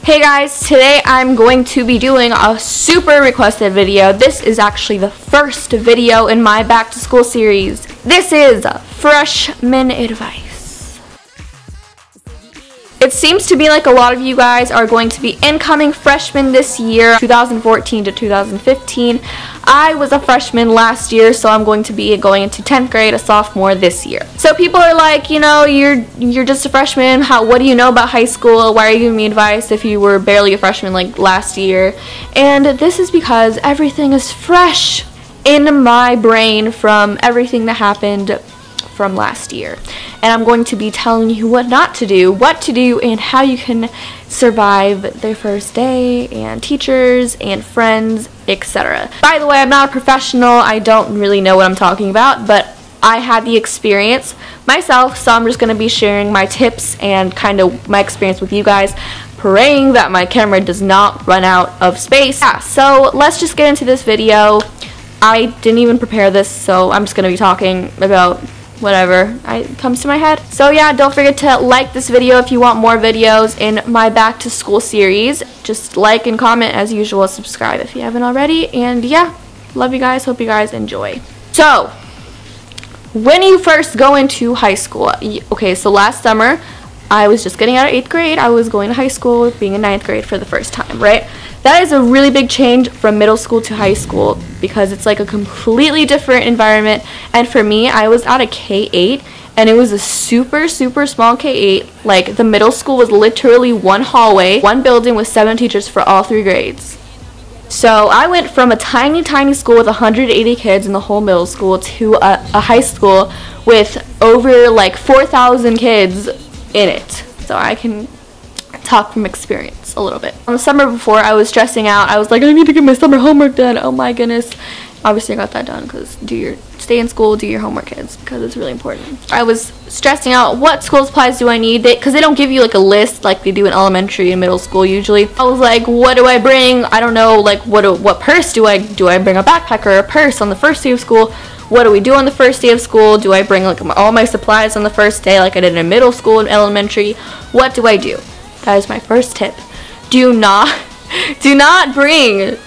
Hey guys, today I'm going to be doing a super requested video. This is actually the first video in my back to school series. This is freshman advice. It seems to be like a lot of you guys are going to be incoming freshmen this year, 2014 to 2015. I was a freshman last year, so I'm going to be going into 10th grade, a sophomore this year. So people are like, you know, you're just a freshman. What do you know about high school? Why are you giving me advice if you were barely a freshman like last year? And this is because everything is fresh in my brain from everything that happened from last year. And I'm going to be telling you what not to do, what to do, and how you can survive their first day, and teachers and friends, etc. By the way, I'm not a professional. I don't really know what I'm talking about, but I had the experience myself, so I'm just going to be sharing my tips and kind of my experience with you guys, praying that my camera does not run out of space. Yeah, so let's just get into this video. I didn't even prepare this, so I'm just going to be talking about whatever comes to my head. So yeah, don't forget to like this video if you want more videos in my back to school series. Just like and comment as usual, subscribe if you haven't already, and yeah, love you guys, hope you guys enjoy. So when you first go into high school, okay, so last summer I was just getting out of 8th grade. I was going to high school, being in 9th grade for the first time, right? That is a really big change from middle school to high school because it's like a completely different environment. And for me, I was at a K-8 and it was a super small K-8. Like the middle school was literally one hallway, one building with 7 teachers for all 3 grades. So I went from a tiny school with 180 kids in the whole middle school to a high school with over like 4,000 kids in it. So I can talk from experience a little bit. On the summer before, I was stressing out. I was like, I need to get my summer homework done. Oh my goodness. Obviously I got that done because stay in school, do your homework, kids, because it's really important. I was stressing out, what school supplies do I need? Because they don't give you like a list like they do in elementary and middle school usually. I was like, what do I bring? I don't know, like what purse do I bring? A backpack or a purse on the first day of school? What do we do on the first day of school? Do I bring like all my supplies on the first day like I did in middle school and elementary? What do I do? That is my first tip. Do not bring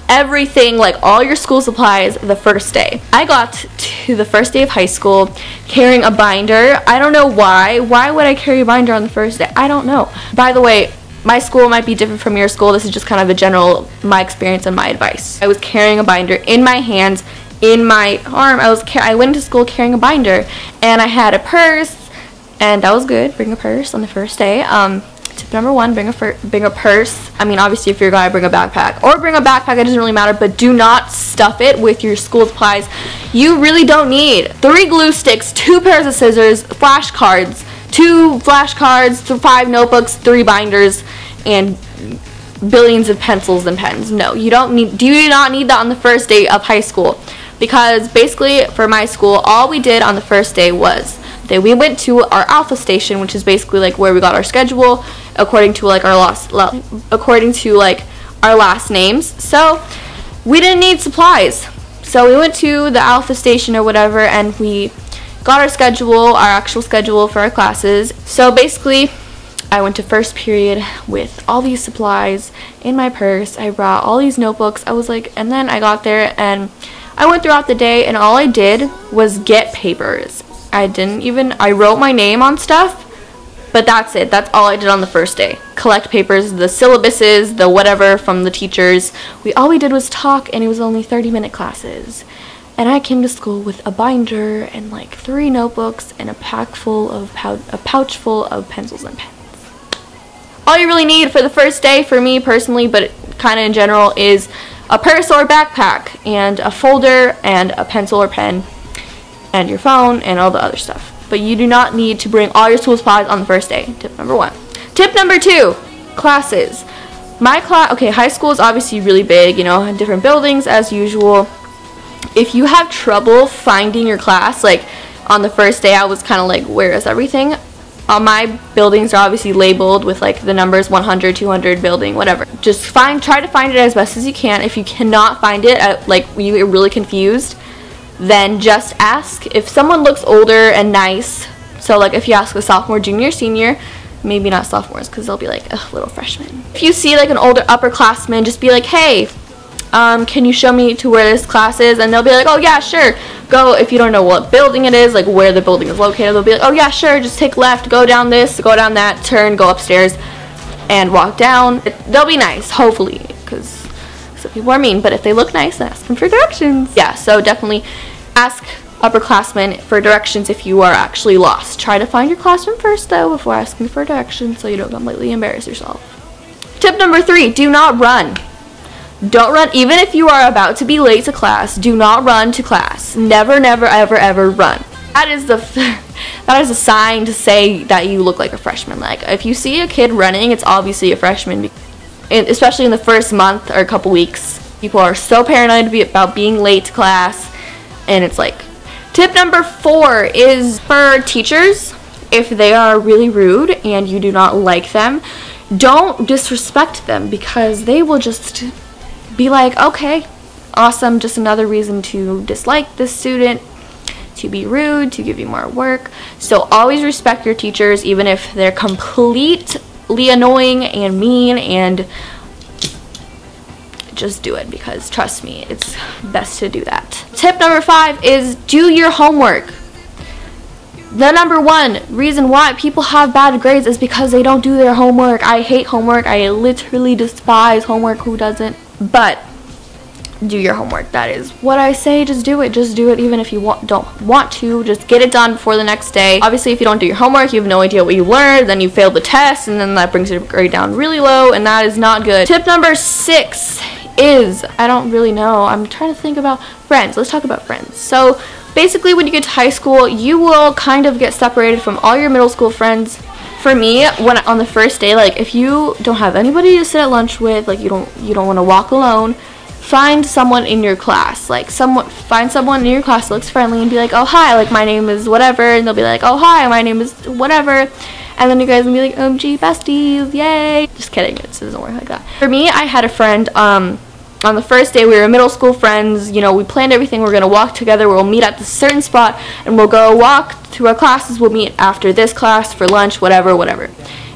everything, like all your school supplies, the first day. I got to the first day of high school carrying a binder. I don't know why. Why would I carry a binder on the first day? I don't know. By the way, my school might be different from your school. This is just kind of a general, my experience and my advice. I was carrying a binder in my hands, in my arm. I went to school carrying a binder, and I had a purse, and that was good. Bring a purse on the first day. Tip number 1, bring a purse. I mean, obviously if you're a guy, bring a backpack. Or bring a backpack, it doesn't really matter, but do not stuff it with your school supplies. You really don't need 3 glue sticks, 2 pairs of scissors, flashcards, 2 flashcards, 5 notebooks, 3 binders, and billions of pencils and pens. No, you do not need that on the first day of high school. Because basically for my school, all we did on the first day was we went to our alpha station, which is basically like where we got our schedule according to like our last names. So we didn't need supplies. So we went to the alpha station or whatever, and we got our schedule, our actual schedule for our classes. So basically I went to first period with all these supplies in my purse. I brought all these notebooks. I was like, and then I got there and I went throughout the day, and all I did was get papers. I wrote my name on stuff, but that's it. That's all I did on the first day. Collect papers, the syllabuses, the whatever from the teachers. All we did was talk, and it was only 30-minute classes. And I came to school with a binder and like 3 notebooks and a pouch full of pencils and pens. All you really need for the first day, for me personally, but kind of in general, is a purse or a backpack, and a folder, and a pencil or pen, and your phone, and all the other stuff. But you do not need to bring all your school supplies on the first day. Tip number 1. Tip number 2, classes. High school is obviously really big, you know, different buildings as usual. If you have trouble finding your class, like on the first day I was kind of like, where is everything? My buildings are obviously labeled with like the numbers 100, 200 building, whatever. Just try to find it as best as you can. If you cannot find it, like you get really confused, then just ask. If someone looks older and nice, so like if you ask a sophomore, junior, senior, Maybe not sophomores, because they'll be like, ugh, little freshmen. If you see like an older upperclassman, just be like, hey, can you show me to where this class is? And they'll be like, oh yeah, sure. Go, if you don't know what building it is, like where the building is located, they'll be like, oh yeah, sure, just take left, go down this, go down that, turn, go upstairs, and walk down. They'll be nice, hopefully, because some people are mean, but if they look nice, ask them for directions. Yeah, so definitely ask upperclassmen for directions if you are actually lost. Try to find your classroom first, though, before asking for directions so you don't completely embarrass yourself. Tip number 3, do not run. Don't run, even if you are about to be late to class, do not run to class. Never, never, ever, ever run. That is a sign to say that you look like a freshman. Like, if you see a kid running, it's obviously a freshman, especially in the first month or a couple weeks. People are so paranoid about being late to class, and it's like, tip number 4 is for teachers. If they are really rude and you do not like them, don't disrespect them, because they will just be like, okay, awesome, just another reason to dislike this student, to be rude, to give you more work. So always respect your teachers, even if they're completely annoying and mean, and just do it, because trust me, it's best to do that. Tip number 5 is do your homework. The number 1 reason why people have bad grades is because they don't do their homework. I hate homework. I literally despise homework. Who doesn't? But do your homework. That is what I say. Just do it. Just do it, even if you don't want to. Just get it done before the next day. Obviously, if you don't do your homework, you have no idea what you learned, then you failed the test, and then that brings your grade down really low, and that is not good. Tip number 6 is, I don't really know, I'm trying to think about friends. Let's talk about friends. So basically, when you get to high school, you will kind of get separated from all your middle school friends. For me, when on the first day, like if you don't have anybody to sit at lunch with, like you don't want to walk alone, find someone in your class. Like find someone in your class that looks friendly and be like, oh hi, like my name is whatever, and they'll be like, oh hi, my name is whatever, and then you guys will be like, OMG besties, yay. Just kidding, it doesn't work like that. For me, I had a friend, on the first day, we were middle school friends. You know, we planned everything. We're going to walk together. We'll meet at this certain spot, and we'll go walk to our classes. We'll meet after this class for lunch, whatever.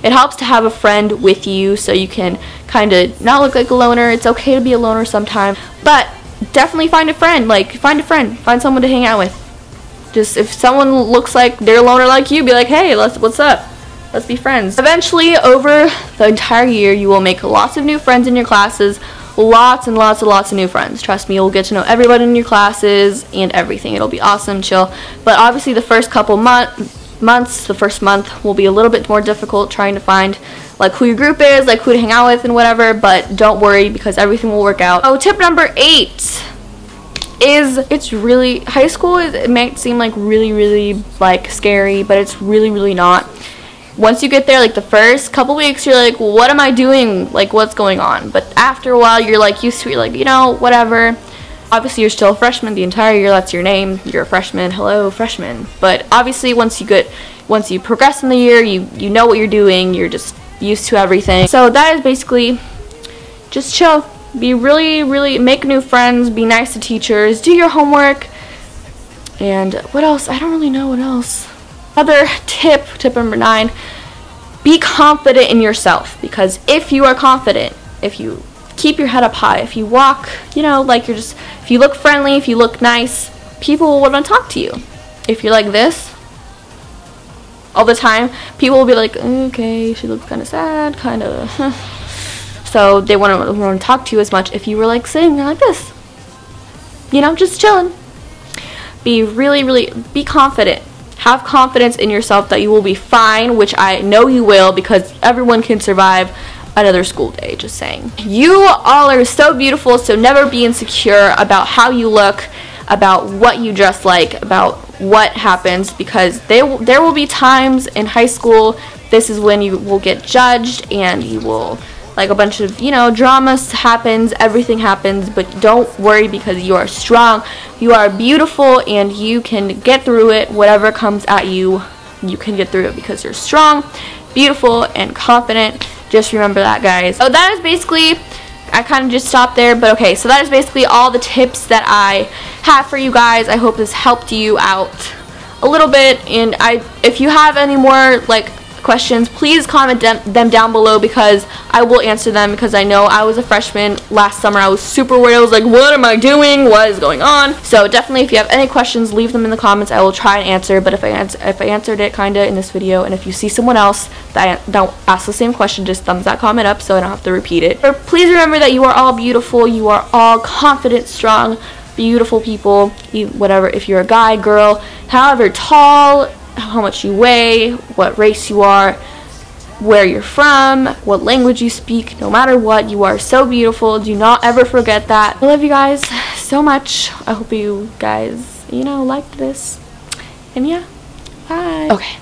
It helps to have a friend with you so you can kind of not look like a loner. It's okay to be a loner sometimes, but definitely find a friend. Like, find a friend. Find someone to hang out with. Just if someone looks like they're a loner like you, be like, hey, what's up? Let's be friends. Eventually, over the entire year, you will make lots of new friends in your classes. Lots and lots and lots of new friends. Trust me, you'll get to know everybody in your classes and everything. It'll be awesome, chill. But obviously the first couple months, the first month will be a little bit more difficult trying to find like who your group is, like who to hang out with and whatever, but don't worry, because everything will work out. Oh, tip number 8 is, it's really, high school it might seem like really like scary, but it's really not. Once you get there, like the first couple weeks, you're like, what am I doing? Like, what's going on? But after a while, you're like used to it. You're like, you know, whatever. Obviously, you're still a freshman the entire year. That's your name. You're a freshman. Hello, freshman. But obviously, once you progress in the year, you know what you're doing. You're just used to everything. So that is basically just chill. Be really make new friends. Be nice to teachers. Do your homework. And what else? I don't really know what else. Another tip number 9, be confident in yourself, because if you are confident, if you keep your head up high, if you walk, you know, like if you look friendly, if you look nice, people will want to talk to you. If you're like this all the time, people will be like, okay, she looks kind of sad, kind of, so they won't want to talk to you as much if you were like sitting there like this, you know, just chilling. Be be confident. Have confidence in yourself that you will be fine, which I know you will, because everyone can survive another school day, just saying. You all are so beautiful, so never be insecure about how you look, about what you dress like, about what happens, because there will be times in high school, this is when you will get judged, and you will, like, a bunch of, you know, dramas happens, everything happens, but don't worry, because you are strong, you are beautiful, and you can get through it. Whatever comes at you, you can get through it, because you're strong, beautiful, and confident. Just remember that, guys. So that is basically, I kind of just stopped there, but okay, so that is basically all the tips that I have for you guys. I hope this helped you out a little bit, and if you have any more, like, questions, please comment them down below, because I will answer them, because I know I was a freshman last summer. I was super worried. I was like, what am I doing? What is going on? So definitely, if you have any questions, leave them in the comments. I will try and answer, but if I answered it kind of in this video, and if you see someone else that don't ask the same question, just thumbs that comment up so I don't have to repeat it. But please remember that you are all beautiful. You are all confident, strong, beautiful people. Whatever, if you're a guy, girl, however tall, how much you weigh, what race you are, where you're from, what language you speak, no matter what, you are so beautiful. Do not ever forget that. I love you guys so much. I hope you guys, liked this. And yeah, bye. Okay.